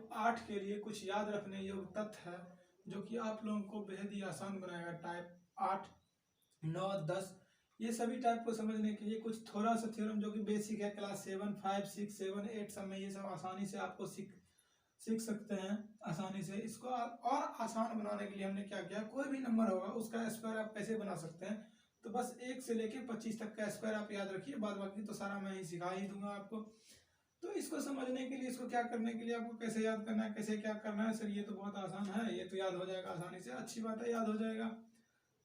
Type 8 के लिए कुछ याद रखने योग्य तथ्य है जो कि आप लोगों को बेहद ही आसान बनाएगा। टाइप 8, 9, 10 ये सभी टाइप को समझने के लिए कुछ थोड़ा सा थ्योरम जो कि बेसिक है, क्लास 7, 5, 6, 7, 8 सब में ये सब आसानी से आपको सीख सकते हैं आसानी से। इसको और आसान बनाने के लिए हमने क्या किया, कोई भी नंबर होगा उसका स्क्वायर आप कैसे बना सकते हैं, तो बस 1 से लेके 25 तक का स्क्वायर आप याद रखिए, बाद बाकी तो सारा मैं ही सिखा ही दूंगा आपको। तो इसको समझने के लिए, इसको क्या करने के लिए, आपको कैसे याद करना है, कैसे क्या करना है, सर ये तो बहुत आसान है, ये तो याद हो जाएगा आसानी से, अच्छी बात है याद हो जाएगा।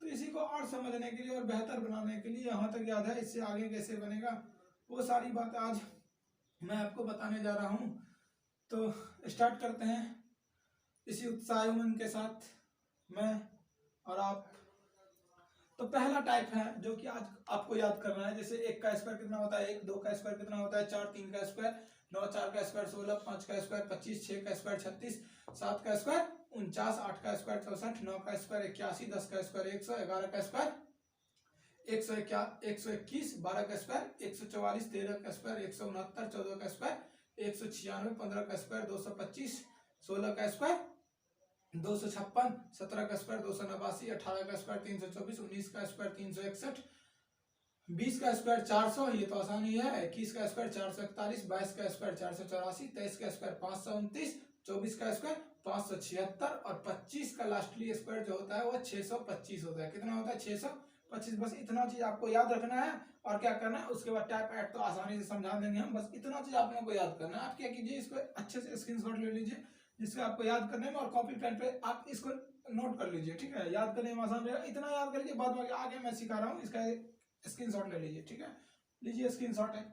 तो इसी को और समझने के लिए और बेहतर बनाने के लिए, यहाँ तक याद है, इससे आगे कैसे बनेगा वो सारी बात आज मैं आपको बताने जा रहा हूँ। तो स्टार्ट करते हैं इसी उत्साह उमंग के साथ मैं और आप। तो पहला टाइप है जो कि आज आपको याद करना है, जैसे 1 का स्क्वायर कितना होता है, 1, 2 का स्क्वायर कितना होता है 4, 3 का स्क्वायर 9, 4 का स्क्वायर 16, 5 का स्क्वायर 25, 6 का स्क्वायर 36, 7 का स्क्वायर 49, 8 का स्क्वायर 64, 9 का स्क्वायर 81, 10 का स्क्वायर 100, 11 का स्क्वायर 121, 12 का स्क्वायर 144, 13 का स्क्वायर 169, 14 का स्क्वायर 196, 15 का स्क्वायर 225, 16 का स्क्वायर 256, 17 का स्क्वायर 289, 18 का स्क्वायर 324, 19 का स्क्वायर 361, 20 का स्क्वायर 400, ये तो आसानी है, 21 का स्क्वायर 441, 22 का स्क्वायर 484, 23 का स्क्वायर 529, 24 का स्क्वायर 576 और 25 का लास्टली स्क्वायर जो होता है वो 625 होता है। कितना होता है 625। बस इतना चीज आपको याद रखना है और क्या करना है, उसके बाद टाइप 8 तो आसानी से समझा देंगे हम, बस इतना चीज आप लोगों को याद करना है। आप क्या कीजिए, इसको अच्छे से स्क्रीनशॉट ले लीजिए जिसको आपको याद करने में, और कॉपी पेन पे आप इसको नोट कर लीजिए, ठीक है, याद करने में आसान रहेगा। इतना याद कर लीजिए, बाद में आगे मैं सिखा रहा हूँ, इसका स्क्रीनशॉट ले लीजिए, ठीक है, लीजिए स्क्रीनशॉट है।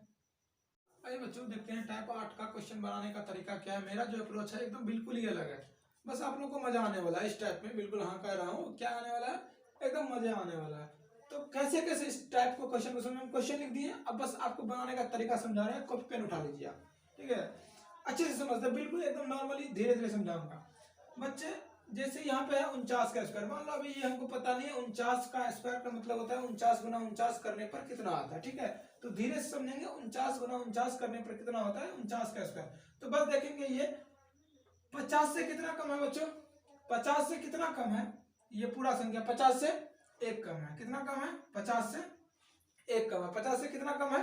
आइए बच्चों देखते हैं टाइप 8 का क्वेश्चन बनाने का तरीका क्या है। मेरा जो अप्रोच है एकदम बिल्कुल ही अलग है, बस आप लोगों को मजा आने वाला है इस टाइप में, बिल्कुल हाँ कह रहा हूँ, क्या आने वाला है, एकदम मजा आने वाला है। तो कैसे कैसे इस टाइप को क्वेश्चन को समझ, हम क्वेश्चन लिख दिए, अब बस आपको बनाने का तरीका समझा रहे हैं, कॉपी पेन उठा लीजिए आप, ठीक है, अच्छे से समझते, बिल्कुल एकदम नॉर्मली धीरे धीरे समझाऊंगा। बच्चे जैसे यहाँ पे है 49 का स्क्वायर, मान लो अभी ये हमको पता नहीं है 49 का स्क्वायर का मतलब होता है 49 गुना 49 करने पर कितना आता है, ठीक है, तो धीरे से समझेंगे 49 गुना 49 करने पर कितना होता है 49 का स्क्वायर। तो बस देखेंगे ये 50 से कितना कम है बच्चों, 50 से कितना कम है, ये पूरा संख्या 50 से 1 कम है, कितना कम है 50 से 1 कम है, 50 से कितना कम है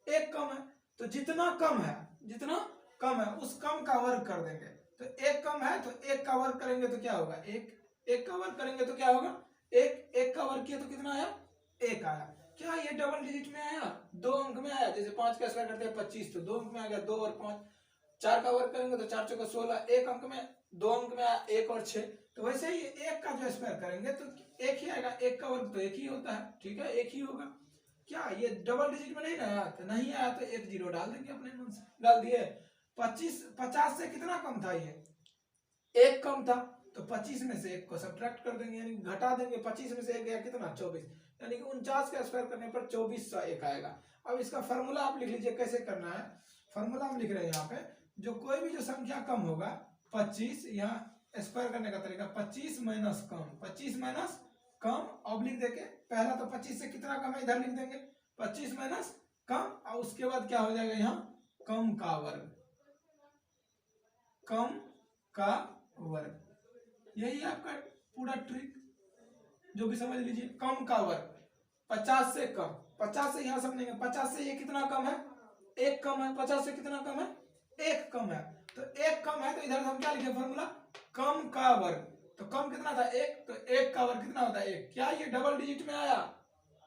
1 कम है, तो जितना कम है, जितना कम है उस कम का वर्ग कर देंगे। तो 1 कम है तो 1 का वर्ग करेंगे तो क्या होगा, 1 का वर्ग करेंगे तो क्या होगा, 1 का वर्ग किया तो कितना आया 1 आया। क्या ये डबल डिजिट में आया, 2 अंक में आया, जैसे 5 का स्क्वायर करते हैं 25, तो 2 अंक में आ गया, 2 और 5, 4 का वर्ग करेंगे तो 4 चौका 16, 1 अंक में 2 अंक में आया 1 और 6, तो वैसे ही 1 का जो स्क्वायर करेंगे तो 1 ही आएगा, 1 का वर्ग तो 1 ही होता है, ठीक है 1 ही होगा। क्या ये डबल डिजिट में नहीं आया, तो नहीं आया तो 1 जीरो डाल देंगे अपने मन से, डाल दिए। 50 से कितना कम था, ये 1 कम था, तो 25 में से 1 को सब्ट्रैक्ट कर देंगे, यानी घटा देंगे, 25 में से 1 गया कितना 24, यानी कि 49 का स्क्वायर करने पर 2401 आएगा। अब इसका फॉर्मूला आप लिख लीजिए, कैसे करना है, फॉर्मूला हम लिख रहे हैं यहाँ पे, जो कोई भी जो संख्या कम होगा 25, यहाँ स्क्वायर करने का तरीका 25 माइनस कम, 25 माइनस कम ऑब्लिक देके, पहला तो 25 से कितना कम है इधर लिख देंगे 25 माइनस कम, और उसके बाद क्या हो जाएगा यहाँ कम का वर्ग, कम का वर्ग, यही आपका पूरा ट्रिक, जो भी समझ लीजिए, कम का वर्ग 50 से कम, 50 से यहाँ समझेंगे, 50 से ये कितना कम है 1 कम है, 50 से कितना कम है 1 कम है, तो 1 कम है तो इधर हम क्या लिखे फॉर्मूला कम का वर्ग, तो कम कितना था 1, तो 1 का वर्ग कितना होता है 1। क्या ये डबल डिजिट में आया,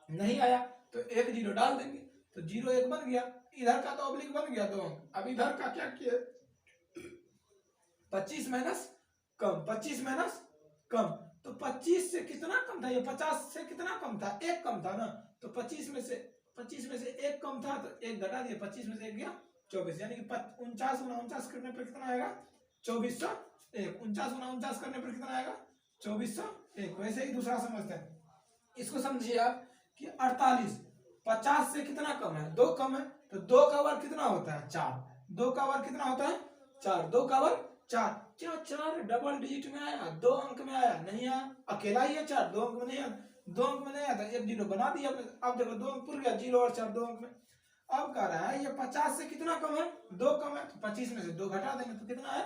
नहीं आया, तो 1 जीरो डाल देंगे, तो 0 1 बन गया, इधर का तो ऑब्लिक बन गया 2 अंक, अब इधर का क्या किया 25 माइनस कम, 25 माइनस कम, तो 25 से कितना कम था, ये 50 से कितना कम था 1 कम था ना, तो 25 में से 1 कम था, तो 1 घटा दिया, 25 में से 1 गया 24, यानी कि 49 गुना 49 करने पर कितना आएगा 2401, 49 गुना 49 करने पर कितना आएगा 2401। वैसे ही दूसरा समझते हैं, इसको समझिए आप कि 48 50 से कितना कम है 2 कम है, तो 2 का वर्ग कितना होता है 4, 2 का वर्ग कितना होता है 4, 2 का वर्ग 4, क्या 4 डबल डिजिट में आया 2 अंक में आया, नहीं आया, अकेला ही है 4, 2 अंक में नहीं आया, 2 अंक में नहीं आया तो 1 जीरो बना दिया, अब देखो 2 अंक पूरा गया, 0 और 4 2 अंक में। अब कह रहा है ये 50 से कितना कम है 2 कम है, तो 25 में से 2 घटा देंगे तो कितना है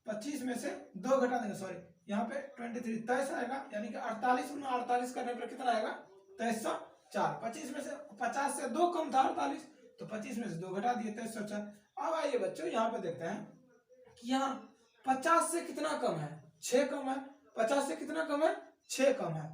25 में से 2 घटा देंगे, सॉरी यहाँ पे 23 23 आएगा, यानी कि 48 गुना 48 करने पर कितना आएगा 2304। 25 में से 50 से 2 कम था 48, तो 25 में से 2 घटा दिए 2304। अब आइए बच्चों यहाँ पे देखते हैं कि यहाँ 50 से कितना कम है, 6 कम है। 50 से कितना कम है, 6 कम है।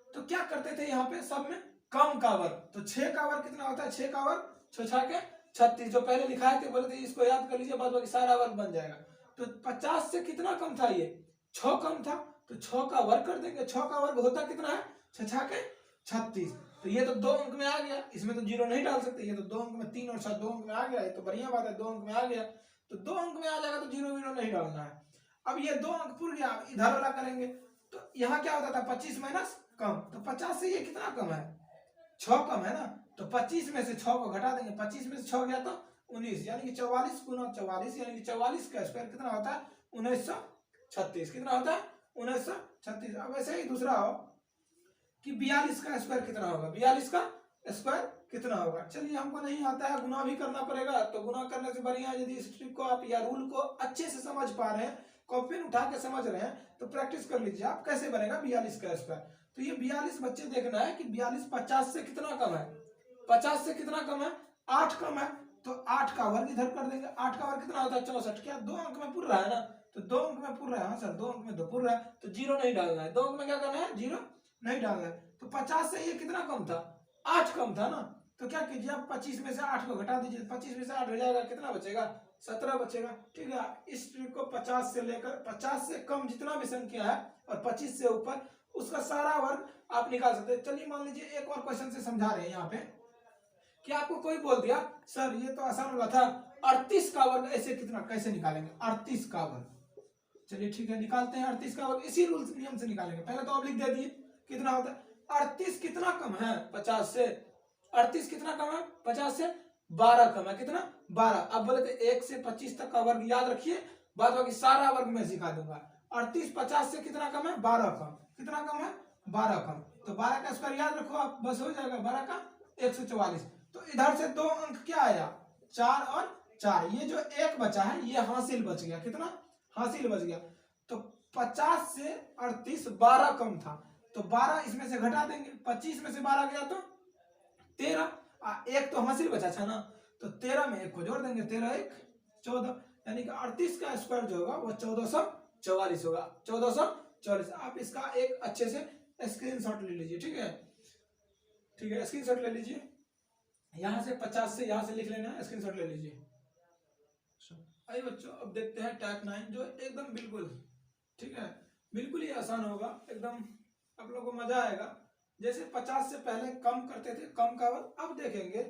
तो क्या करते थे यहाँ पे सब में कम का वर्ग, तो 6 का वर्ग कितना होता है, 6 का वर्ग 6 6 के 36, जो पहले लिखाए थे बोले थे इसको याद कर लीजिए, बाद बाकी सारा वर्ग बन जाएगा। तो 50 से कितना कम था, ये 6 कम था, तो 6 का वर्ग कर देंगे। 6 का वर्ग होता कितना है, 6 6 के 36। तो ये तो 2 अंक में आ गया, इसमें तो जीरो नहीं डाल सकते, ये तो 2 अंक में 3 और 7 2 अंक में आ गया, ये तो बढ़िया बात है, 2 अंक में आ गया। तो 2 अंक में आ जाएगा तो जीरो वीरो नहीं डालना है। अब ये 2 अंक पूर गया, इधर वाला करेंगे तो यहाँ क्या होता था 25 माइनस कम, तो 50 से ये कितना कम है, 6 कम है ना, तो 25 में से 6 को घटा देंगे। 25 में से 6 गया तो 19, यानी कि 44 गुना 44, यानी कि 44 का स्क्वायर कितना होता है 1936। कितना होता है 1936। अब ऐसे ही दूसरा हो कि 42 का स्क्वायर कितना होगा, 42 का स्क्वायर कितना होगा। चलिए हमको नहीं आता है, गुना भी करना पड़ेगा, तो गुना करने से बढ़िया यदि इस ट्रिक को आप या रूल को अच्छे से समझ पा रहे हैं, कॉपी उठा के समझ रहे हैं, तो प्रैक्टिस कर लीजिए आप कैसे बनेगा 42 का स्क्वायर। तो ये 42 बच्चे देखना है कि 42 50 से कितना कम है, 50 से कितना कम है, 8 कम है, तो 8 का वर्ग इधर कर देंगे। 8 का वर्ग कितना होता है 64, क्या 2 अंक में पूर रहा है ना, तो 2 अंक में पूर रहा है, हाँ सर 2 अंक में तो पूर रहा है, तो जीरो नहीं डालना है, 2 अंक में क्या करना है, जीरो नहीं डालना है। तो 50 से ये कितना कम था, 8 कम था ना, तो क्या कीजिए आप 25 में से 8 को घटा दीजिए, 25 में से 8 हो जाएगा, कितना बचेगा 17 बचेगा। ठीक है, इस ट्रिक को 50 से लेकर 50 से कम जितना भी संख्या है और 25 से ऊपर उसका सारा वर्ग आप निकाल सकते हैं। चलिए मान लीजिए एक और क्वेश्चन से समझा रहे हैं यहाँ पे कि आपको कोई बोल दिया सर ये तो आसान वाला था, 38 का वर्ग ऐसे कितना कैसे निकालेंगे, 38 का वर्ग। चलिए ठीक है निकालते हैं 38 का वर्ग, इसी रूल नियम से निकालेंगे। पहले तो ऑब्लिक दे दिए कितना होता है, 38 कितना कम है 50 से, 38 कितना कम है 50 से, 12 कम है, कितना 12। अब बोले थे 1 से 25 तक का वर्ग याद रखिए, बाद बाकी सारा वर्ग मैं सिखा दूंगा। 38 50 से कितना कम है 12 कम, कितना कम है 12 कम, तो 12 का स्क्वायर याद रखो आप, बस हो जाएगा 12 का 144। तो इधर से 2 अंक क्या आया 4 और 4, ये जो एक बचा है ये हासिल बच गया, कितना हासिल बच गया। तो 50 से 38 12 कम था, तो 12 इसमें से घटा देंगे, 25 में से 12 गया तो 13, एक तो हासिल बचा था ना, तो 13 में एक को जोड़ देंगे, 13 1 14, यानी कि 38 का स्क्वायर जो होगा वो 1444 होगा, 1444। आप इसका एक अच्छे से स्क्रीनशॉट ले लीजिए, ठीक है, ठीक है स्क्रीनशॉट ले लीजिए, यहां से 50 से यहां से लिख लेना, स्क्रीनशॉट ले लीजिए। आइए बच्चों अब देखते हैं टाइप 9 जो एकदम बिल्कुल ठीक है, बिल्कुल ही आसान होगा एकदम, आप लोगों को मजा आएगा। जैसे 50 से पहले कम करते थे कम का वर्ग, अब देखेंगे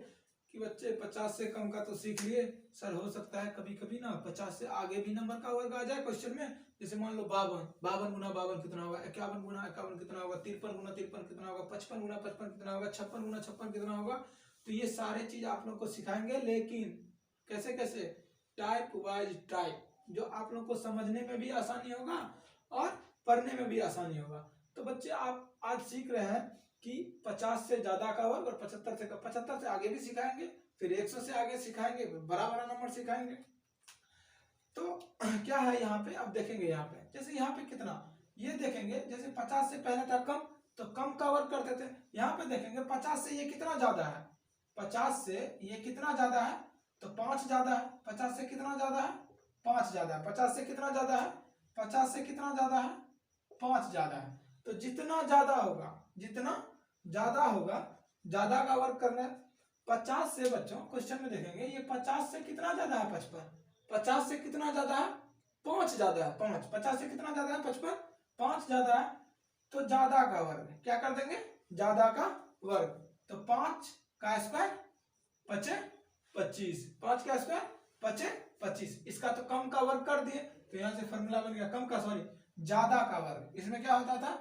कि बच्चे 50 से कम का तो सीख लिए सर, हो सकता है कभी कभी ना 50 से आगे भी नंबर का वर्ग आ जाए क्वेश्चन में। जैसे मान लो 52, 52 गुना 52 कितना होगा, 51 गुना 51 कितना होगा, 53 गुना 53 कितना होगा, 55 गुना 55 कितना होगा, 56 गुना 56 कितना होगा। तो ये सारे चीज आप लोग को सिखाएंगे, लेकिन कैसे कैसे, टाइप वाइज टाइप, जो आप लोग को समझने में भी आसानी होगा और पढ़ने में भी आसानी होगा। तो बच्चे आप आज सीख रहे हैं कि 50 से ज्यादा का वर्ग और 75 से आगे भी सिखाएंगे, फिर 100 से आगे सिखाएंगे, बड़ा बड़ा नंबर सिखाएंगे। तो क्या है यहाँ पे, अब देखेंगे यहाँ पे, जैसे यहाँ पे कितना, ये देखेंगे जैसे 50 से पहले था कम, तो कम का वर्ग करते थे। यहाँ पे देखेंगे 50 से ये कितना ज्यादा है, 50 से ये कितना ज्यादा है, तो 5 ज्यादा है। 50 से कितना ज्यादा है 5 ज्यादा है। 50 से कितना ज्यादा है 50 से कितना ज्यादा है 5 ज्यादा है। तो जितना ज्यादा होगा, जितना ज्यादा होगा, ज्यादा का वर्ग करना है। 50 से बच्चों क्वेश्चन में देखेंगे ये 50 से कितना ज्यादा है 55, 50 से कितना ज्यादा है 5 ज्यादा है, 5 50 से कितना ज्यादा है 55, 5 ज्यादा है। तो ज्यादा का वर्ग क्या कर देंगे, ज्यादा का वर्ग, तो 5 का स्क्वायर पचे 25, 5 का स्क्वायर पचे 25। इसका तो कम का वर्ग कर दिए, तो यहां से फॉर्मूला बन गया कम का, सॉरी ज्यादा का वर्ग। इसमें क्या होता था,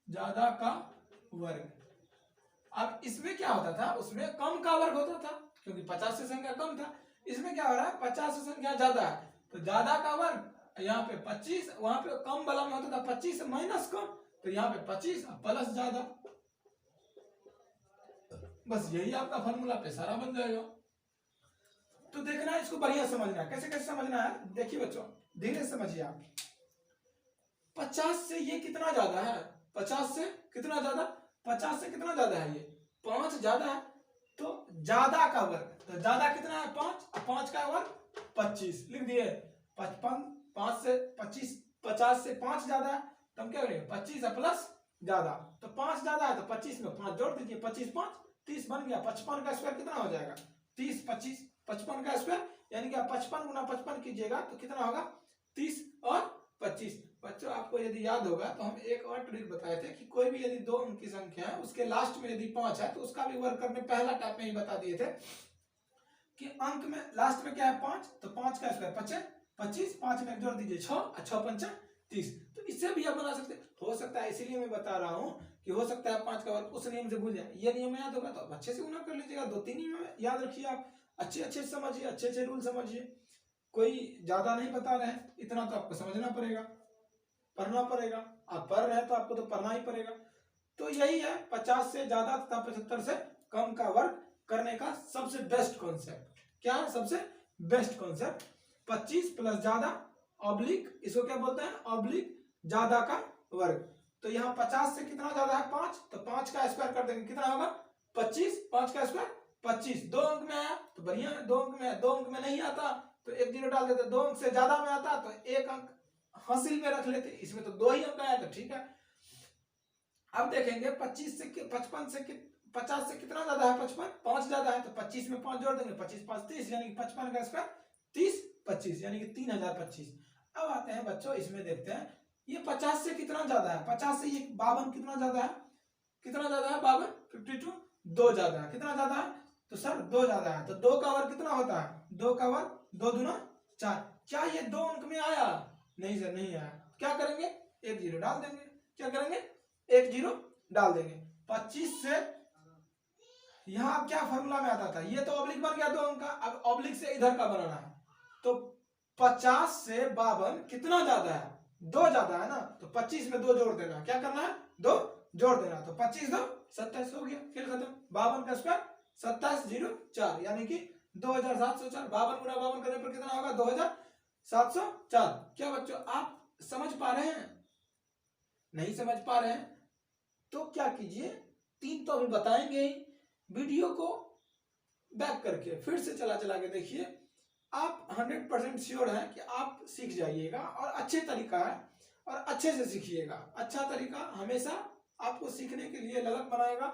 ज्यादा का वर्ग। अब इसमें क्या होता था, उसमें कम का वर्ग होता था, क्योंकि 50 से संख्या कम था। इसमें क्या हो रहा है 50 से संख्या ज्यादा है, तो ज्यादा का वर्ग, यहाँ पे 25, वहां पे कम वाला में होता था 25 माइनस कम, तो यहाँ पे 25 प्लस ज्यादा, बस यही आपका फॉर्मूला पे सारा बन जाएगा। तो देखना है, इसको बढ़िया समझना है। कैसे कैसे समझना है, देखिए बच्चों धीरे समझिए आप। 50 से ये कितना ज्यादा है, 50 से कितना ज्यादा, 50 से कितना ज्यादा है, ये 5 ज्यादा है, तो ज्यादा का वर्ग, तो ज्यादा कितना है 5, 5 का वर्ग 25 लिख दिए। 55, 5 से 25, 50 से 5 ज्यादा है, तो हम क्या करेंगे 25 प्लस ज्यादा, तो 5 ज्यादा है तो 25 में 5 जोड़ दीजिए, 25 5 30 बन गया। 55 का स्क्वायर कितना हो जाएगा 30, 25 55 का स्क्वायर, यानी कि आप 55 गुना 55 कीजिएगा तो कितना होगा 30 और 25। बच्चों आपको यदि याद होगा तो हम एक और ट्रिक बताए थे कि कोई भी यदि 2 अंक की संख्या है उसके लास्ट में यदि 5 है तो उसका भी वर्ग करने पहला टाइप में ही बता दिए थे कि अंक में लास्ट में क्या है 5, तो 5 का स्क्वायर 25, 5 में जोड़ दीजिए 6 और 6 पंचा 30। तो इससे भी आप बना सकते हो सकता है, इसीलिए मैं बता रहा हूँ कि हो सकता है 5 का वर्ग उस नियम से भूल जाए। ये नियम याद होगा तो अच्छे से गुना कर लीजिएगा, 2-3 नियम याद रखिए आप, अच्छे समझिए, अच्छे रूल समझिए। कोई ज्यादा नहीं बता रहे हैं, इतना तो आपको समझना पड़ेगा, पढ़ना पड़ेगा। आप पढ़ रहे हैं तो आपको तो पढ़ना ही पड़ेगा। तो यही है 50 से ज्यादा तथा 75 से कम का वर्ग करने का सबसे बेस्ट कॉन्सेप्ट। क्या है सबसे बेस्ट कॉन्सेप्ट, 25 प्लस ज्यादा ऑब्लिक, इसको क्या बोलते हैं ऑब्लिक ज्यादा का वर्ग। तो यहाँ 50 से कितना ज्यादा है 5, तो 5 का स्क्वायर कर देंगे, कितना होगा 25, 5 का स्क्वायर 25। 2 अंक में आया तो बढ़िया है, 2 अंक में है, 2 अंक में नहीं आता तो 1 जीरो डाल देते, 2 अंक से ज्यादा में आता तो 1 अंक हासिल में रख लेते, इसमें तो 2 ही अंक आया तो ठीक है। अब देखेंगे 25 से 55 से 50 से कितना ज्यादा है 55, 5 ज्यादा है तो 25 में 5 जोड़ देंगे, 25 5 30, यानी कि 55 का स्क्वायर 30 25, यानी कि 3025। अब आते हैं बच्चों इसमें देखते हैं ये 50 से कितना ज्यादा है, 50 से ये 52 कितना ज्यादा है, कितना ज्यादा है 52, 52 2 ज्यादा है, कितना ज्यादा है तो सर 2 ज्यादा है, तो 2 का वर्ग कितना होता है, 2 का वर्ग 2 दूना 4। क्या ये 2 अंक में आया, नहीं सर नहीं आया, क्या करेंगे 1 जीरो डाल देंगे, क्या करेंगे 1 जीरो डाल देंगे। 25 से यहाँ क्या फॉर्मूला में आता था, ये तो ऑब्लिक बन गया 2 अंक का, अब ऑब्लिक से इधर का बनाना है, तो 50 से 52 कितना ज्यादा है 2 ज्यादा है ना, तो 25 में 2 जोड़ देना, क्या करना है 2 जोड़ देना, तो 25 2 27 हो गया, फिर खत्म। 52 का स्क्वायर 27 0 4, यानी कि 2704। 52 गुना 52 करने पर कितना होगा 2704। क्या बच्चों आप समझ पा रहे हैं, नहीं समझ पा रहे हैं तो क्या कीजिए, 3 तो अभी बताएंगे ही, वीडियो को बैक करके फिर से चला के देखिए, आप 100% श्योर हैं कि आप सीख जाइएगा, और अच्छे तरीका है और अच्छे से सीखिएगा। अच्छा तरीका हमेशा आपको सीखने के लिए ललक बनाएगा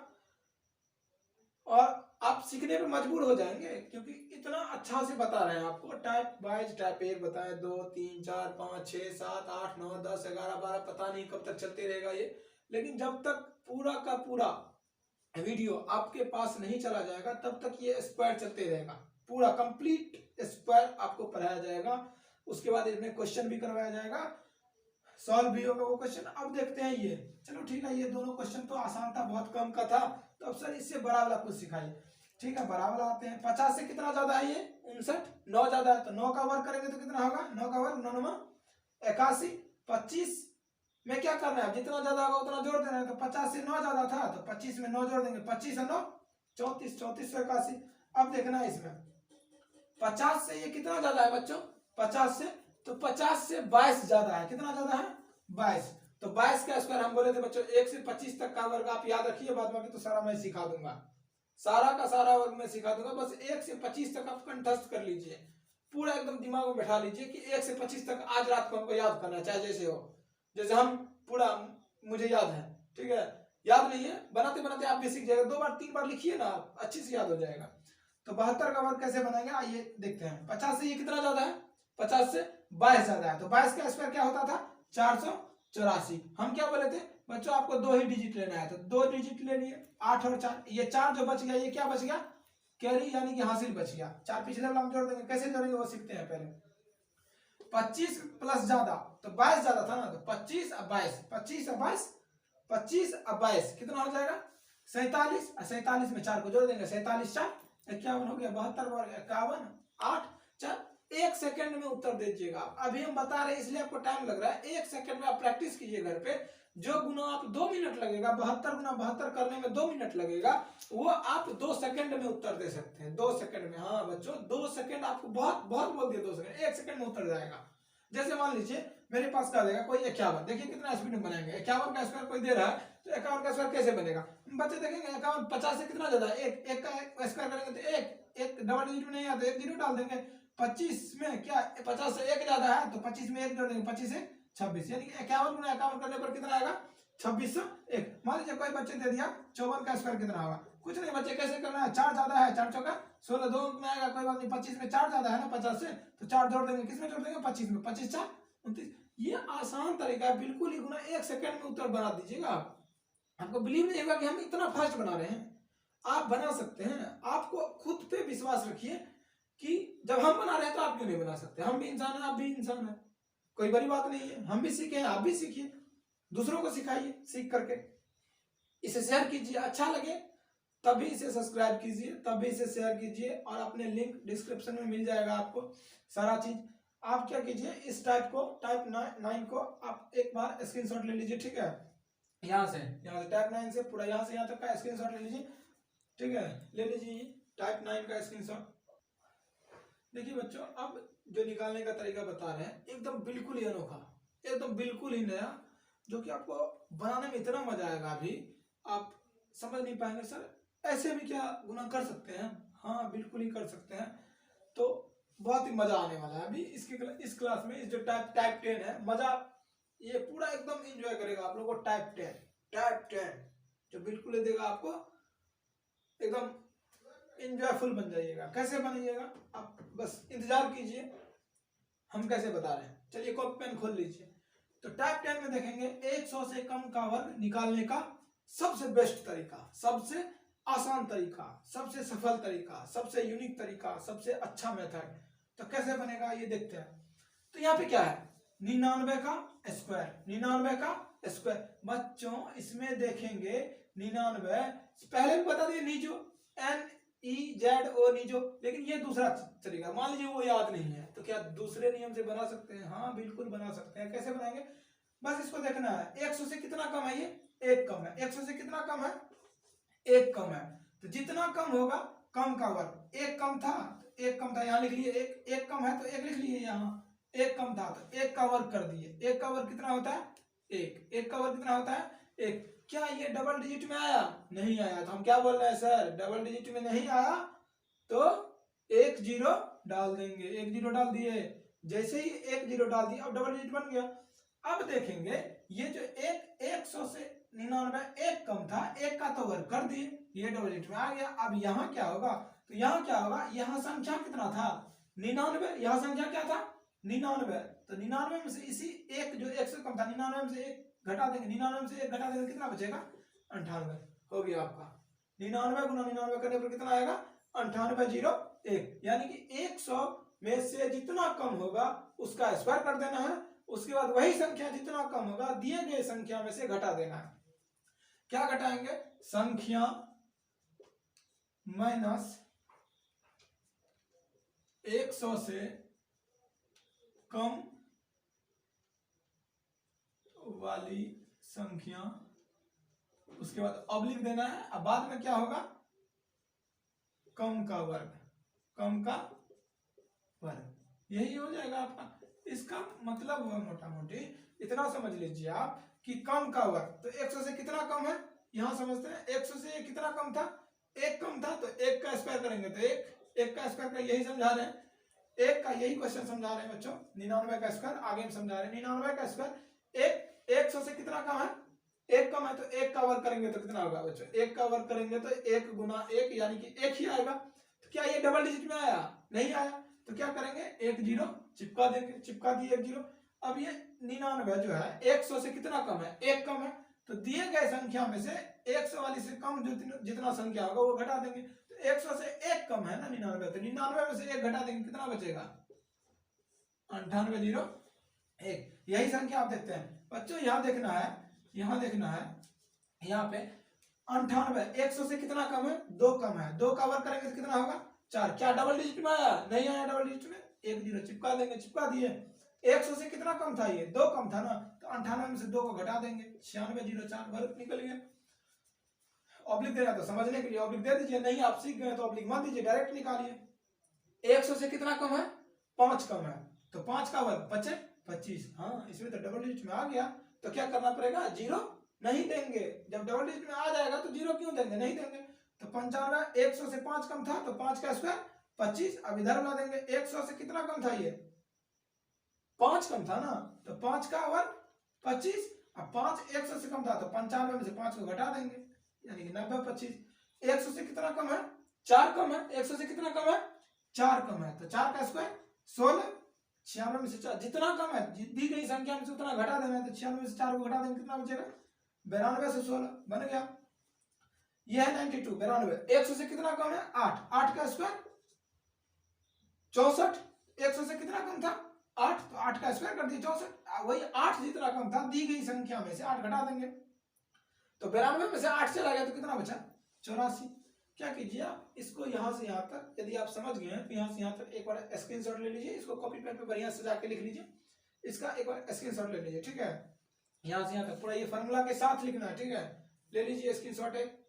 और आप सीखने पे मजबूर हो जाएंगे, क्योंकि इतना अच्छा से बता रहे हैं आपको। टाइप वाइज, टाइप 1 बताएं, 2 3 4 5 6 7 8 9 10 11 12, पता नहीं कब तक चलते रहेगा ये, लेकिन जब तक पूरा का पूरा वीडियो आपके पास नहीं चला जाएगा तब तक ये स्क्वायर चलते रहेगा, पूरा कंप्लीट स्क्वायर आपको पढ़ाया जाएगा। उसके बाद इसमें क्वेश्चन भी करवाया जाएगा, सॉल्व भी होगा वो क्वेश्चन। अब देखते हैं ये, चलो ठीक है, ये दोनों क्वेश्चन तो आसान था, बहुत कम का था, तो अब सर इससे बड़ा वाला कुछ सिखाइए। ठीक है, बड़ा वाला आते हैं। 50 से कितना ज्यादा है ये 59, 9 ज्यादा है, तो 9 का वर्ग करेंगे तो कितना होगा, 9 का वर्ग 9 9 81। 25 में क्या करना है, जितना ज्यादा होगा उतना जोड़ देना है, तो 50 से 9 ज्यादा था तो 25 में 9 जोड़ देंगे, 25 और 9 34, 34 से 81। अब देखना है इसमें 50 से ये कितना ज्यादा है बच्चों, 50 से, तो 50 से 22 ज्यादा है, कितना ज्यादा है 22, तो 22 का स्क्वायर हम बोले थे बच्चों 1 से 25 तक का वर्ग आप याद रखिए, बाद बाकी तो सारा मैं सिखा दूंगा, सारा का सारा वर्ग मैं सिखा दूंगा, बस 1 से 25 तक आप कंठस्थ कर लीजिए, पूरा एकदम दिमाग में बैठा लीजिए कि 1 से 25 तक आज रात को हमको याद करना है, चाहे जैसे हो, जैसे हम पूरा मुझे याद है, ठीक है, याद नहीं है बनाते बनाते आप भी सीख जाएगा, 2 बार 3 बार लिखिए ना, अच्छे से याद हो जाएगा। तो 72 का वर्ग कैसे बनाएंगे आइए देखते हैं। 50 से ये कितना ज्यादा है, 50 से 22 ज्यादा है, तो 22 का स्क्वायर क्या होता था 484। हम क्या बोले थे बच्चों, आपको 2 ही डिजिट लेना है, तो 2 डिजिट ले लिए, 8 और 4, ये 4 जो बच गया ये क्या बच गया, कैरी यानी कि हासिल बच गया। 4 पिछले वाला हम जोड़ देंगे, कैसे जोड़ेंगे वो सीखते हैं पहले। 25 प्लस ज्यादा तो 22 ज्यादा था ना, तो 25 और 22, 25 और 22, 25 और 22 कितना हो जाएगा 47, और 47 में 4 को जोड़ देंगे, 47 4 51 हो गया। 72 वर्ग 51 8 4, 1 सेकंड में उत्तर दीजिएगा। अभी हम बता रहे हैं इसलिए आपको टाइम लग रहा है, 1 सेकंड में आप प्रैक्टिस कीजिए घर पे, जो गुना आप 2 मिनट लगेगा, 72 गुना 72 करने में 2 मिनट लगेगा, वो आप 2 सेकंड में उत्तर दे सकते हैं। 2 सेकंड में, हाँ बच्चों 2 सेकंड, आपको बहुत बहुत बोल दिया 2 सेकंड, 1 सेकंड में उत्तर जाएगा। जैसे मान लीजिए मेरे पास क्या देगा कोई 51, देखिए कितना स्पीड में बनाएंगे। 51 का स्क्वायर कोई दे रहा है तो 51 का स्क्वायर कैसे बनेगा बच्चे देखेंगे। 51 50 से कितना ज्यादा, एक का स्क्वायर करेंगे तो एक डबल डिजिट में नहीं आता, एक जीरो डाल देंगे। 25 में क्या 50 से एक ज्यादा है तो 25 में एक जोड़ देंगे, 25 से 26, यानी कि 51 गुना 51 करने पर कितना आएगा 2601। मान लीजिए कोई बच्चे दे दिया 54 का स्क्वायर कितना होगा, कुछ नहीं बच्चे कैसे करना है, 4 ज्यादा है, 4 चौका 16, 2 में आएगा, कोई बात नहीं। 25 में 4 ज्यादा है ना 50 से, तो 4 जोड़ देंगे, किसमें जोड़ देंगे 25 में, 25 4 29। ये आसान तरीका है, बिल्कुल ही गुना 1 सेकंड में उत्तर बना दीजिएगा आप। आपको बिलीव नहीं होगा कि हम इतना फास्ट बना रहे हैं, आप बना सकते हैं। आपको खुद पे विश्वास रखिए कि जब हम बना रहे हैं तो आप क्यों नहीं बना सकते। हम भी इंसान हैं, आप भी इंसान हैं, कोई बड़ी बात नहीं है। हम भी सीखे हैं, आप भी सीखिए, दूसरों को सिखाइए सीख करके। इसे शेयर कीजिए, अच्छा लगे तभी इसे सब्सक्राइब कीजिए, तभी इसे शेयर कीजिए, और अपने लिंक डिस्क्रिप्शन में मिल जाएगा आपको सारा चीज। आप क्या कीजिए, इस टाइप 9 को आप एक बार स्क्रीनशॉट ले लीजिए, ठीक है। यहाँ से टाइप 9 से पूरा यहाँ से यहाँ तक का स्क्रीनशॉट ले लीजिए, ठीक है। ले लीजिए टाइप 9 का स्क्रीनशॉट। देखिए बच्चों, अब जो निकालने का तरीका बता रहे हैं एकदम बिल्कुल ही अनोखा, एकदम बिल्कुल ही नया, जो कि आपको बनाने में इतना मजा आएगा, अभी आप समझ नहीं पाएंगे सर ऐसे भी क्या गुना कर सकते हैं। हाँ बिल्कुल ही कर सकते हैं, तो बहुत ही मजा आने वाला है अभी इस क्लास में। इस जो टाइप 10 है, मजा ये पूरा एकदम एंजॉय करेगा आप लोगों को। टाइप 10 जो बिल्कुल ही देगा आपको, एकदम एंजॉयफुल बन जाइएगा। कैसे बनिएगा आप बस इंतजार कीजिए, हम कैसे बता रहे हैं। चलिए कॉपी पेन खोल लीजिए। तो टाइप 10 में देखेंगे 100 से कम का वर्ग निकालने का सबसे बेस्ट तरीका, सबसे आसान तरीका, सबसे सफल तरीका, सबसे यूनिक तरीका, सबसे अच्छा मेथड। तो कैसे बनेगा ये देखते हैं। तो यहाँ पे क्या है, 99 का स्क्वायर, 99 का स्क्वायर। बच्चों इसमें देखेंगे 99, पहले भी बता दिए नीजो, NEZO नीजो, लेकिन ये दूसरा तरीका। मान लीजिए वो याद नहीं है तो क्या दूसरे नियम से बना सकते हैं। हाँ बिल्कुल बना सकते हैं। कैसे बनाएंगे, बस इसको देखना है 100 से कितना कम है, ये 1 कम है। 100 से कितना कम है, 1 कम है। तो जितना कम होगा कम का वर्ग, 1 कम था तो 1 कम था, यहाँ लिख लिए 1 कम है तो 1 लिख लिए, यहाँ 1 कम था तो 1 का वर्ग कर दिए। 1 का वर्ग कितना होता है 1 का वर्ग कितना होता है 1। क्या ये डबल डिजिट में आया, नहीं आया, तो हम क्या बोल रहे हैं सर डबल डिजिट में नहीं आया तो 1 0 डाल देंगे। 1 0 डाल दिए, जैसे ही 1 0 डाल दिया अब डबल डिजिट बन गया। अब देखेंगे ये जो 100 से 99 1 कम था, 1 का तो वर्ग कर दिए, ये डबल डिजिट में आ गया। अब यहाँ क्या होगा, तो यहाँ क्या होगा, यहाँ संख्या कितना था 99, यहाँ संख्या क्या था 99, तो 99 में से इसी एक जो 1 से कम था 99 में से 1 घटा देंगे, 99 में से 1 घटा देंगे कितना बचेगा 98 हो गया आपका। 99 गुना 99 करने पर कितना आएगा 9801, यानी कि 100 में से जितना कम होगा उसका स्क्वायर कर देना है, उसके बाद वही संख्या जितना कम होगा दिए गए संख्या में से घटा देना है। क्या घटाएंगे, संख्या माइनस 100 से कम वाली संख्या, उसके बाद ऑब्लिक देना है। अब बाद में क्या होगा, कम का वर्ग, कम का वर्ग, यही हो जाएगा आपका। इसका मतलब हुआ मोटा मोटी इतना समझ लीजिए आप कि कम का वर्ग, तो 100 से कितना कम है यहां समझते हैं। 100 से कितना कम था, 1 कम था, तो 1 का स्क्वायर करेंगे तो 1 का स्क्वायर का यही समझा रहे हैं, 1 का यही क्वेश्चन समझा रहे हैं बच्चों। 99 का स्क्वायर आगे हम समझा रहे हैं। 99 का स्क्वायर 100 से कितना कम है, 1 कम है, तो 1 का वर्ग करेंगे तो कितना होगा बच्चों, 1 का वर्ग करेंगे तो 1 गुना 1 यानी कि 1 ही आएगा। तो क्या ये डबल डिजिट में आया, नहीं आया, तो क्या करेंगे 1 0 चिपका देंगे, चिपका दिए 1 0। अब ये 99 जो है 100 से कितना कम है, 1 कम है, तो दिए गए संख्या में से 100 वाली से कम जो जितना संख्या होगा वो घटा देंगे। तो 100 से 1 कम है ना 99, तो 99 में से 1 घटा देंगे, कितना बचेगा 9801। यही संख्या आप देखते हैं बच्चों, यहाँ देखना है, यहाँ देखना है, यहाँ पे 98, 100 से कितना कम है 2 कम है, 2 का वर्ग करेंगे तो कितना होगा 4। क्या डबल डिजिट में आया, नहीं आया डबल डिजिट में, 1 0 चिपका देंगे, चिपका दिए। 100 से कितना कम था, ये 2 कम था ना, तो 98 में से 2 को घटा देंगे, 9604 वर्ग निकल गया। ऑब्लिक दे रहा तो समझने के लिए ऑब्लिक दे दीजिए, नहीं आप सीख गए तो ऑब्लिक मत दीजिए, डायरेक्ट निकालिए। 100 से कितना कम है, 5 कम है, तो 5 का वर्ग 25। हाँ इसमें तो डबल डिजिट में आ गया, तो क्या करना पड़ेगा, 0 नहीं देंगे। जब डबल डिजिट में आ जाएगा तो 0 क्यों देंगे, नहीं देंगे। तो 95, 100 से 5 कम था तो 5 का स्क्वायर 25। अब इधर ला देंगे, 100 से कितना कम था, ये 5 कम था ना, तो 5 का वर्ग 25। अब 5 100 से कम था तो 95 में से 5 को घटा देंगे, यानी कि 90 25। 100 से कितना कम है, 4 कम है, 100 से कितना कम है, 4 कम है, तो 4 का स्क्वायर 16। 96 में से 4 जितना कम है, दी गई संख्या में से उतना घटा देना है, तो 96 में से 4 को घटा देंगे, कितना बचेगा, 92 से 16 बन गया। यह है 92, 92। 100 से कितना कम है, 8, 8 का स्क्वायर 64। 100 से कितना कम था, 8, तो 8 का स्क्वायर कर दिए 64। वही 8 जितना कम था, दी गई संख्या में से 8 घटा देंगे, तो 92 में से 8 चला गया तो कितना बचा, 84। क्या कीजिए आप, इसको यहां से यहां तक यदि आप समझ गए हैं तो यहां से यहां तक एक बार स्क्रीनशॉट ले लीजिए, इसको कॉपी पेन पे बढ़िया सजा के लिख लीजिए, इसका एक बार स्क्रीनशॉट ले लीजिए, ठीक है। यहां से यहां तक पूरा ये फार्मूला के साथ लिखना है, ठीक है। ले लीजिए स्क्रीनशॉट एक।